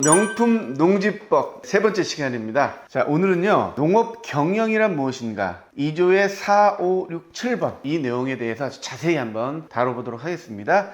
명품 농지법 세 번째 시간입니다. 자, 오늘은요, 농업 경영이란 무엇인가? 2조의 4, 5, 6, 7번 이 내용에 대해서 아주 자세히 한번 다뤄보도록 하겠습니다.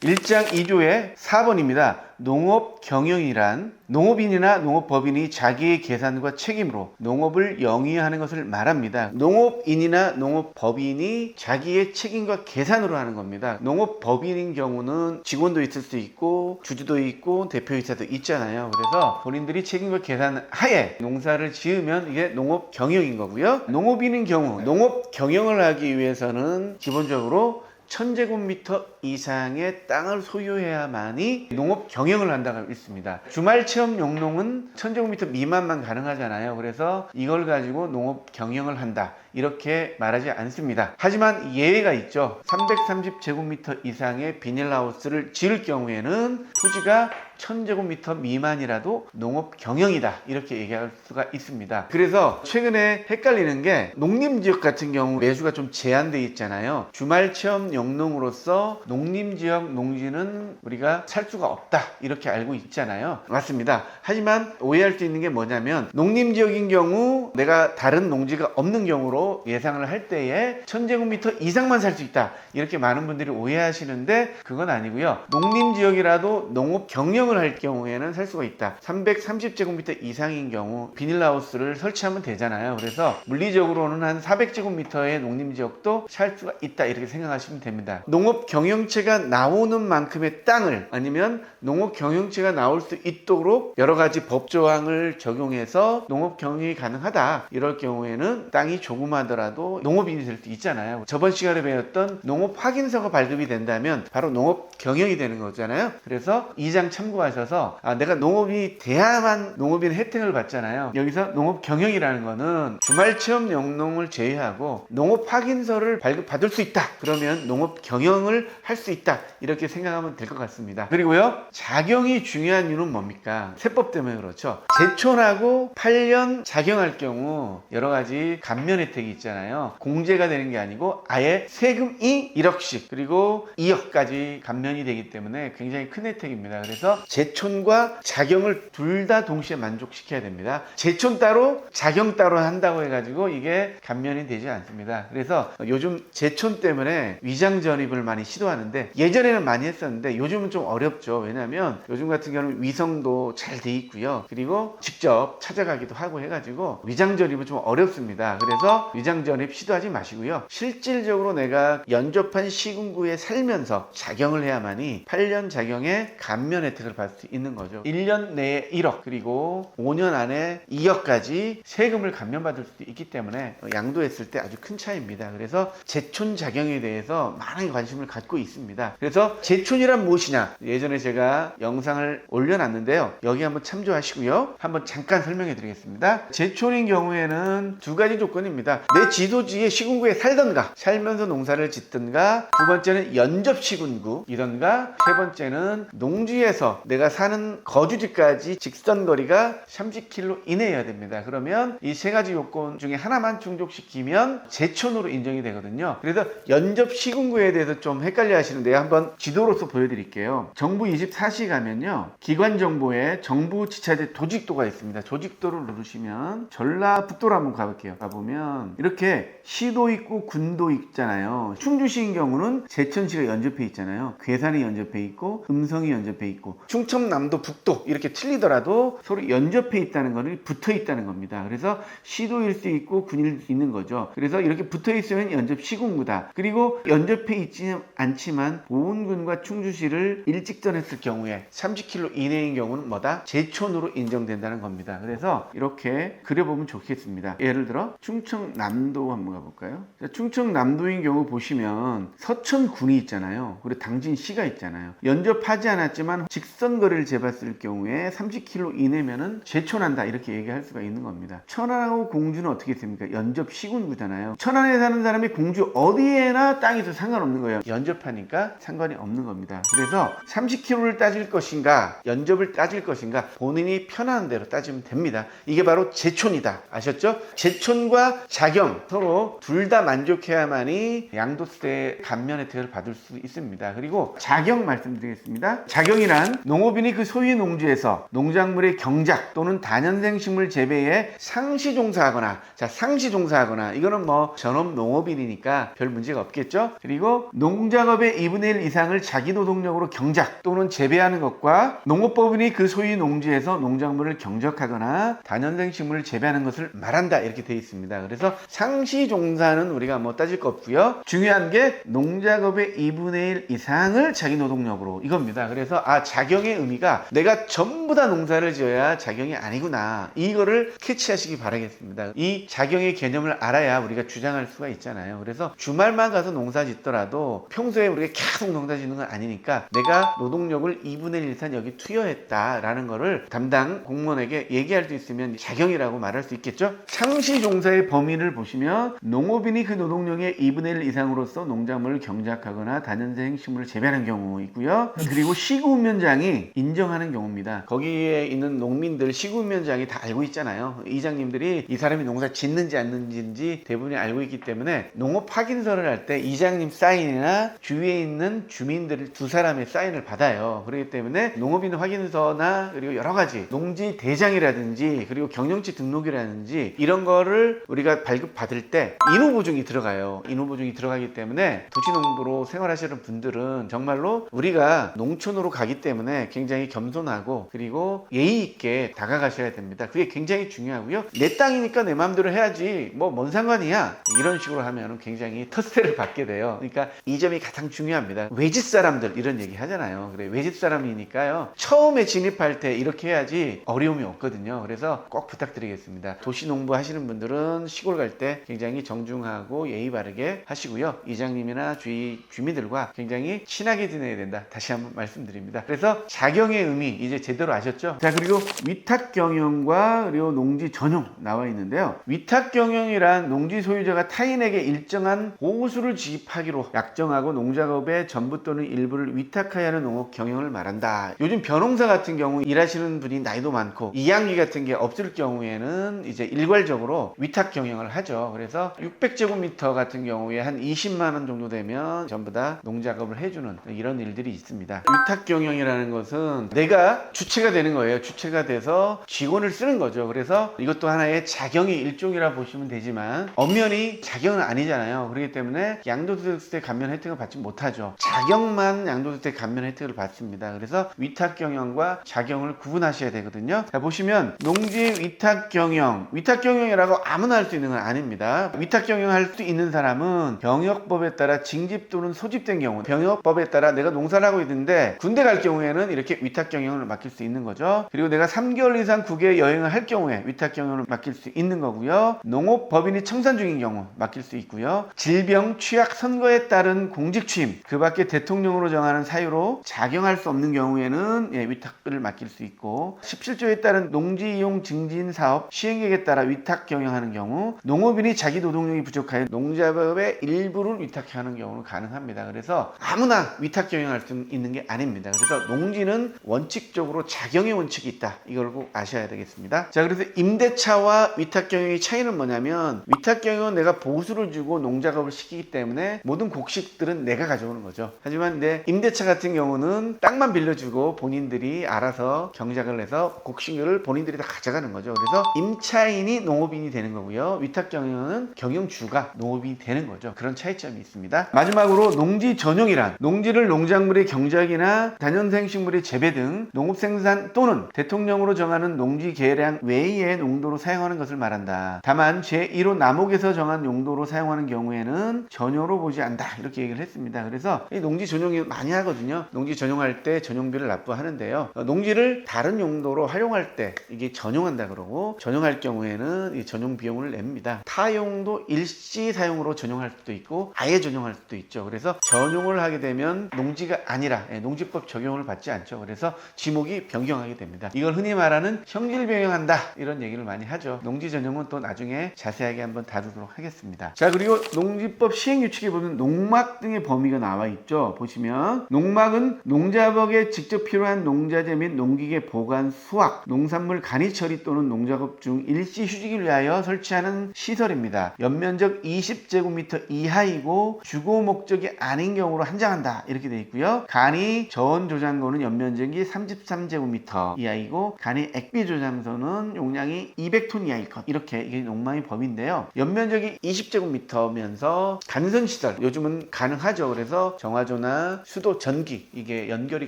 1장 2조의 4번입니다. 농업 경영이란 농업인이나 농업법인이 자기의 계산과 책임으로 농업을 영위하는 것을 말합니다. 농업인이나 농업법인이 자기의 책임과 계산으로 하는 겁니다. 농업법인인 경우는 직원도 있을 수 있고 주주도 있고 대표이사도 있잖아요. 그래서 본인들이 책임과 계산 하에 농사를 지으면 이게 농업 경영인 거고요. 농업인인 경우 농업 경영을 하기 위해서는 기본적으로 1000제곱미터 이상의 땅을 소유해야만이 농업 경영을 한다고 있습니다. 주말 체험 용농은 1000제곱미터 미만만 가능하잖아요. 그래서 이걸 가지고 농업 경영을 한다, 이렇게 말하지 않습니다. 하지만 예외가 있죠. 330제곱미터 이상의 비닐하우스를 지을 경우에는 토지가 1000제곱미터 미만이라도 농업 경영이다, 이렇게 얘기할 수가 있습니다. 그래서 최근에 헷갈리는 게 농림지역 같은 경우 매수가 좀 제한되어 있잖아요. 주말 체험 영농으로서 농림지역 농지는 우리가 살 수가 없다, 이렇게 알고 있잖아요. 맞습니다. 하지만 오해할 수 있는 게 뭐냐면 농림지역인 경우 내가 다른 농지가 없는 경우로 예상을 할 때에 1000제곱미터 이상만 살 수 있다, 이렇게 많은 분들이 오해하시는데 그건 아니고요. 농림지역이라도 농업 경영을 할 경우에는 살 수가 있다. 330제곱미터 이상인 경우 비닐하우스를 설치하면 되잖아요. 그래서 물리적으로는 한 400제곱미터의 농림지역도 살 수가 있다, 이렇게 생각하시면 됩니다. 농업 경영체가 나오는 만큼의 땅을, 아니면 농업 경영체가 나올 수 있도록 여러 가지 법조항을 적용해서 농업 경영이 가능하다, 이럴 경우에는 땅이 조그마하더라도 농업인이 될 수 있잖아요. 저번 시간에 배웠던 농업 확인서가 발급이 된다면 바로 농업 경영이 되는 거잖아요. 그래서 2장 참고하셔서 내가 농업이 돼야만 농업인 혜택을 받잖아요. 여기서 농업 경영이라는 거는 주말 체험 영농을 제외하고 농업 확인서를 발급받을 수 있다, 그러면 농업 경영을 할 수 있다, 이렇게 생각하면 될 것 같습니다. 그리고요, 작용이 중요한 이유는 뭡니까? 세법 때문에 그렇죠. 제촌하고 8년 작용할 경우 여러 가지 감면 혜택이 있잖아요. 공제가 되는 게 아니고 아예 세금이 1억씩 그리고 2억까지 감면이 되기 때문에 굉장히 큰 혜택입니다. 그래서 제촌과 작용을 둘 다 동시에 만족시켜야 됩니다. 제촌 따로 작용 따로 한다고 해가지고 이게 감면이 되지 않습니다. 그래서 요즘 제촌 때문에 위장 전입을 많이 시도하는데, 예전에는 많이 했었는데 요즘은 좀 어렵죠. 왜냐하면 요즘 같은 경우는 위성도 잘 돼 있고요. 그리고 직접 찾아가기도 하고 해가지고 위장 전입은 좀 어렵습니다. 그래서 위장 전입 시도하지 마시고요. 실질적으로 내가 연접한 시군구에 살면서 작용을 해야만이 8년 작용에 감면 혜택을 받을 수 있는 거죠. 1년 내에 1억 그리고 5년 안에 2억까지 세금을 감면받을 수 있기 때문에 양도했을 때 아주 큰 차이입니다. 그래서 제촌 작용에 대해서 많은 관심을 갖고 있습니다. 그래서 제촌이란 무엇이냐, 예전에 제가 영상을 올려놨는데요. 여기 한번 참조하시고요. 한번 잠깐 설명해 드리겠습니다. 제촌인 경우에는 두 가지 조건입니다. 내 지도지에 시군구에 살면서 농사를 짓든가, 두 번째는 연접 시군구이던가, 세 번째는 농지에서 내가 사는 거주지까지 직선거리가 30km 이내여야 됩니다. 그러면 이 세 가지 요건 중에 하나만 충족시키면 제촌으로 인정이 되거든요. 그래서 연접 시군구에 대해서 좀 헷갈려 하시는데요. 한번 지도로서 보여드릴게요. 정부 24시 가면요, 기관 정보에 정부 지자체 조직도가 있습니다. 조직도를 누르시면 전라북도로 한번 가볼게요. 가보면 이렇게 시도 있고 군도 있잖아요. 충주시인 경우는 제천시가 연접해 있잖아요. 괴산이 연접해 있고 음성이 연접해 있고, 충청남도 북도 이렇게 틀리더라도 서로 연접해 있다는 거는 붙어 있다는 겁니다. 그래서 시도일 수 있고 군일 수 있는 거죠. 그래서 이렇게 붙어 있으면 연접 시군구다. 그리고 연접해 있지 않지만 보은군과 충주시를 일직선했을 경우에 30km 이내인 경우는 뭐다? 제촌으로 인정된다는 겁니다. 그래서 이렇게 그려보면 좋겠습니다. 예를 들어 충청남도 한번 가볼까요? 충청남도인 경우 보시면 서천군이 있잖아요. 그리고 당진시가 있잖아요. 연접하지 않았지만 직선거리를 재봤을 경우에 30km 이내면은 제촌한다, 이렇게 얘기할 수가 있는 겁니다. 천안하고 공주는 어떻게 됩니까? 연접 시군구잖아요. 천안에 사는 사람이 공주 어디에나 땅이 있어도 상관없는 거예요. 연접하니까. 하니까 상관이 없는 겁니다. 그래서 30kg를 따질 것인가 연접을 따질 것인가 본인이 편한 대로 따지면 됩니다. 이게 바로 제촌이다. 아셨죠? 제촌과 자경 서로 둘 다 만족해야만이 양도세 감면 혜택을 받을 수 있습니다. 그리고 자경 말씀드리겠습니다. 자경이란 농업인이 그 소유의 농지에서 농작물의 경작 또는 다년생 식물 재배에 상시 종사하거나, 자, 상시 종사하거나, 이거는 뭐 전업 농업인이니까 별 문제가 없겠죠. 그리고 농작업의 2분의 1 이상을 자기 노동력으로 경작 또는 재배하는 것과 농업법인이 그 소유 농지에서 농작물을 경작하거나 다년생 식물을 재배하는 것을 말한다, 이렇게 되어 있습니다. 그래서 상시 종사는 우리가 뭐 따질 거 없고요. 중요한 게 농작업의 2분의 1 이상을 자기 노동력으로, 이겁니다. 그래서 자경의 의미가 내가 전부 다 농사를 지어야 자경이 아니구나, 이거를 캐치하시기 바라겠습니다. 이 자경의 개념을 알아야 우리가 주장할 수가 있잖아요. 그래서 주말만 가서 농사 짓더라도 평소에 우리가 계속 농사 짓는 건 아니니까 내가 노동력을 2분의 1 이상 여기 투여했다라는 거를 담당 공무원에게 얘기할 수 있으면 자경이라고 말할 수 있겠죠. 상시 종사의 범위를 보시면 농업인이 그 노동력의 2분의 1 이상으로서 농작물을 경작하거나 다년생 식물을 재배하는 경우 있고요. 그리고 시군면장이 인정하는 경우입니다. 거기에 있는 농민들 시군면장이 다 알고 있잖아요. 이장님들이 이 사람이 농사 짓는지 안 짓는지 대부분이 알고 있기 때문에 농업 확인서를 할 때 이장님 사인이나 주위에 있는 주민들 두 사람의 사인을 받아요. 그렇기 때문에 농업인 확인서나 그리고 여러 가지 농지 대장이라든지 그리고 경영지 등록이라든지 이런 거를 우리가 발급받을 때 인후보증이 들어가요. 인후보증이 들어가기 때문에 도시농부로 생활하시는 분들은 정말로 우리가 농촌으로 가기 때문에 굉장히 겸손하고 그리고 예의 있게 다가가셔야 됩니다. 그게 굉장히 중요하고요. 내 땅이니까 내 마음대로 해야지 뭐 뭔 상관이야, 이런 식으로 하면 굉장히 텃세를 받게 돼요. 그러니까 이 점이 가장 중요합니다. 외집 사람들 이런 얘기 하잖아요. 그래, 외집 사람이니까요, 처음에 진입할 때 이렇게 해야지 어려움이 없거든요. 그래서 꼭 부탁드리겠습니다. 도시농부 하시는 분들은 시골 갈 때 굉장히 정중하고 예의 바르게 하시고요. 이장님이나 주위 주민들과 굉장히 친하게 지내야 된다, 다시 한번 말씀드립니다. 그래서 자경의 의미 이제 제대로 아셨죠? 자, 그리고 위탁경영과 그리고 농지 전용 나와 있는데요. 위탁경영이란 농지 소유자가 타인에게 일정한 보수를 지급하기로 약정하고 농작업의 전부 또는 일부를 위탁하여 하는 농업 경영을 말한다. 요즘 벼농사 같은 경우 일하시는 분이 나이도 많고 이양기 같은 게 없을 경우에는 이제 일괄적으로 위탁 경영을 하죠. 그래서 600제곱미터 같은 경우에 한 20만 원 정도 되면 전부 다 농작업을 해주는 이런 일들이 있습니다. 위탁 경영이라는 것은 내가 주체가 되는 거예요. 주체가 돼서 직원을 쓰는 거죠. 그래서 이것도 하나의 자경의 일종이라 보시면 되지만 엄연히 자경은 아니잖아요. 그렇기 때문에 양도소득세 감면 혜택을 받지 못하죠. 자경만 양도소득세 감면 혜택을 받습니다. 그래서 위탁 경영과 자경을 구분하셔야 되거든요. 자, 보시면 농지 위탁 경영, 위탁 경영이라고 아무나 할 수 있는 건 아닙니다. 위탁 경영할 수 있는 사람은 병역법에 따라 징집 또는 소집된 경우, 병역법에 따라 내가 농사를 하고 있는데 군대 갈 경우에는 이렇게 위탁 경영을 맡길 수 있는 거죠. 그리고 내가 3개월 이상 국외 여행을 할 경우에 위탁 경영을 맡길 수 있는 거고요. 농업법인이 청산 중인 경우 맡길 수 있고요. 질병, 취약, 선거에 따른 공직 취임, 그 밖에 대통령으로 정하는 사유로 작용할 수 없는 경우에는 위탁을 맡길 수 있고, 17조에 따른 농지 이용 증진 사업 시행계획에 따라 위탁 경영하는 경우, 농업인이 자기 노동력이 부족하여 농작업의 일부를 위탁하는 경우는 가능합니다. 그래서 아무나 위탁 경영할 수 있는 게 아닙니다. 그래서 농지는 원칙적으로 자경의 원칙이 있다, 이걸 꼭 아셔야 되겠습니다. 자, 그래서 임대차와 위탁 경영의 차이는 뭐냐면, 위탁 경영은 내가 보수를 주고 농작업을 시키기 때문에 모든 곡식들은 내가 가져오는 거죠. 하지만 내 임대차 같은 경우는 땅만 빌려주고 본인들이 알아서 경작을 해서 곡식을 본인들이 다 가져가는 거죠. 그래서 임차인이 농업인이 되는 거고요. 위탁 경영은 경영주가 농업인이 되는 거죠. 그런 차이점이 있습니다. 마지막으로 농지 전용이란 농지를 농작물의 경작이나 다년생 식물의 재배 등 농업 생산 또는 대통령으로 정하는 농지 계량 외의 농도로 사용하는 것을 말한다. 다만 제1호 남옥에서 정한 용도로 사용하는 경우에는 전혀로 보지 않는다, 이렇게 얘기를 했습니다. 그래서 이 농지 전용이 많이 하거든요. 농지 전용할 때 전용비를 납부하는데요. 농지를 다른 용도로 활용할 때 이게 전용한다 그러고, 전용할 경우에는 이 전용 비용을 냅니다. 타용도 일시 사용으로 전용할 수도 있고 아예 전용할 수도 있죠. 그래서 전용을 하게 되면 농지가 아니라 농지법 적용을 받지 않죠. 그래서 지목이 변경하게 됩니다. 이걸 흔히 말하는 형질 변경한다, 이런 얘기를 많이 하죠. 농지 전용은 또 나중에 자세하게 한번 다루도록 하겠습니다. 자, 그리고 농지법 시행규칙에 보면 농막 등의 범위 범위가 나와 있죠. 보시면 농막은 농작업에 직접 필요한 농자재 및 농기계 보관, 수확, 농산물 간이 처리 또는 농작업 중 일시 휴직을 위하여 설치하는 시설입니다. 연면적 20제곱미터 이하이고 주거 목적이 아닌 경우로 한정한다. 이렇게 되어 있고요. 간이 저온 조장고는 연면적이 33제곱미터 이하이고 간이 액비 조장소는 용량이 200톤 이하일 것. 이렇게 이게 농막의 범위인데요. 연면적이 20제곱미터면서 간선 시설 요즘은 가능하죠. 그래서 정화조나 수도, 전기 이게 연결이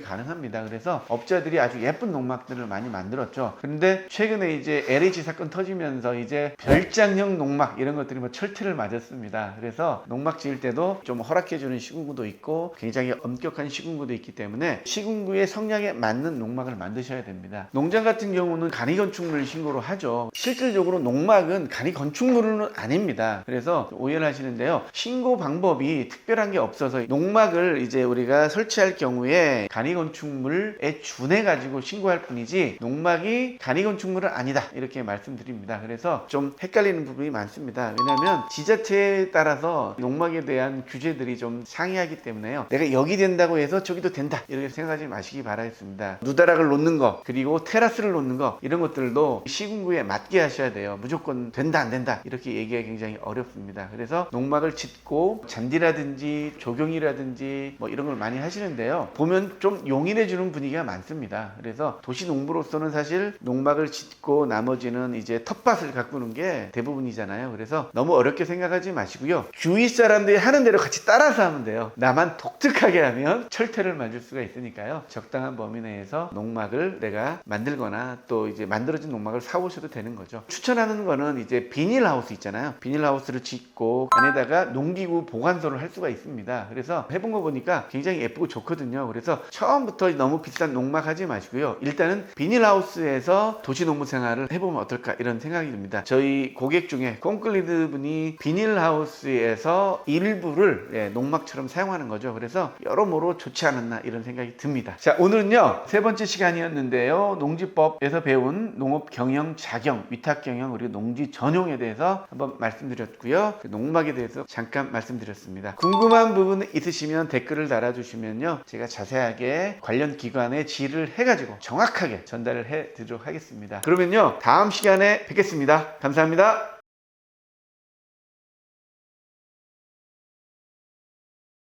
가능합니다. 그래서 업자들이 아주 예쁜 농막들을 많이 만들었죠. 그런데 최근에 이제 LH 사건 터지면서 이제 별장형 농막 이런 것들이 뭐 철퇴를 맞았습니다. 그래서 농막 지을 때도 좀 허락해주는 시군구도 있고 굉장히 엄격한 시군구도 있기 때문에 시군구의 성향에 맞는 농막을 만드셔야 됩니다. 농장 같은 경우는 간이 건축물 신고로 하죠. 실질적으로 농막은 간이 건축물은 아닙니다. 그래서 오해를 하시는데요. 신고 방법이 특별한 게 없어서 농막을 이제 우리가 설치할 경우에 간이 건축물에 준해 가지고 신고할 뿐이지 농막이 간이 건축물은 아니다 이렇게 말씀드립니다. 그래서 좀 헷갈리는 부분이 많습니다. 왜냐하면 지자체에 따라서 농막에 대한 규제들이 좀 상이하기 때문에요. 내가 여기 된다고 해서 저기도 된다 이렇게 생각하지 마시기 바라겠습니다. 누다락을 놓는 거 그리고 테라스를 놓는 거 이런 것들도 시군구에 맞게 하셔야 돼요. 무조건 된다 안 된다 이렇게 얘기하기 굉장히 어렵습니다. 그래서 농막을 짓고 잔디라든지 조경이라든지 뭐 이런 걸 많이 하시는데요. 보면 좀 용인해 주는 분위기가 많습니다. 그래서 도시농부로서는 사실 농막을 짓고 나머지는 이제 텃밭을 가꾸는 게 대부분이잖아요. 그래서 너무 어렵게 생각하지 마시고요. 주위 사람들이 하는 대로 같이 따라서 하면 돼요. 나만 독특하게 하면 철퇴를 맞을 수가 있으니까요. 적당한 범위 내에서 농막을 내가 만들거나 또 이제 만들어진 농막을 사오셔도 되는 거죠. 추천하는 거는 이제 비닐하우스 있잖아요. 비닐하우스를 짓고 안에다가 농기구 보관소를 할 수가 있습니다. 그래서 해본 거 보니까 굉장히 예쁘고 좋거든요. 그래서 처음부터 너무 비싼 농막 하지 마시고요. 일단은 비닐하우스에서 도시농부 생활을 해보면 어떨까 이런 생각이 듭니다. 저희 고객 중에 콘클리드 분이 비닐하우스에서 일부를 농막처럼 사용하는 거죠. 그래서 여러모로 좋지 않았나 이런 생각이 듭니다. 자, 오늘은요 세 번째 시간이었는데요. 농지법에서 배운 농업 경영 작용, 위탁 경영 그리고 농지 전용에 대해서 한번 말씀드렸고요. 그 농막에 대해서 잠깐 말씀드렸습니다. 궁금한 부분 있으시면 댓글을 달아주시면요. 제가 자세하게 관련 기관에 질의를 해가지고 정확하게 전달을 해드리도록 하겠습니다. 그러면요. 다음 시간에 뵙겠습니다. 감사합니다.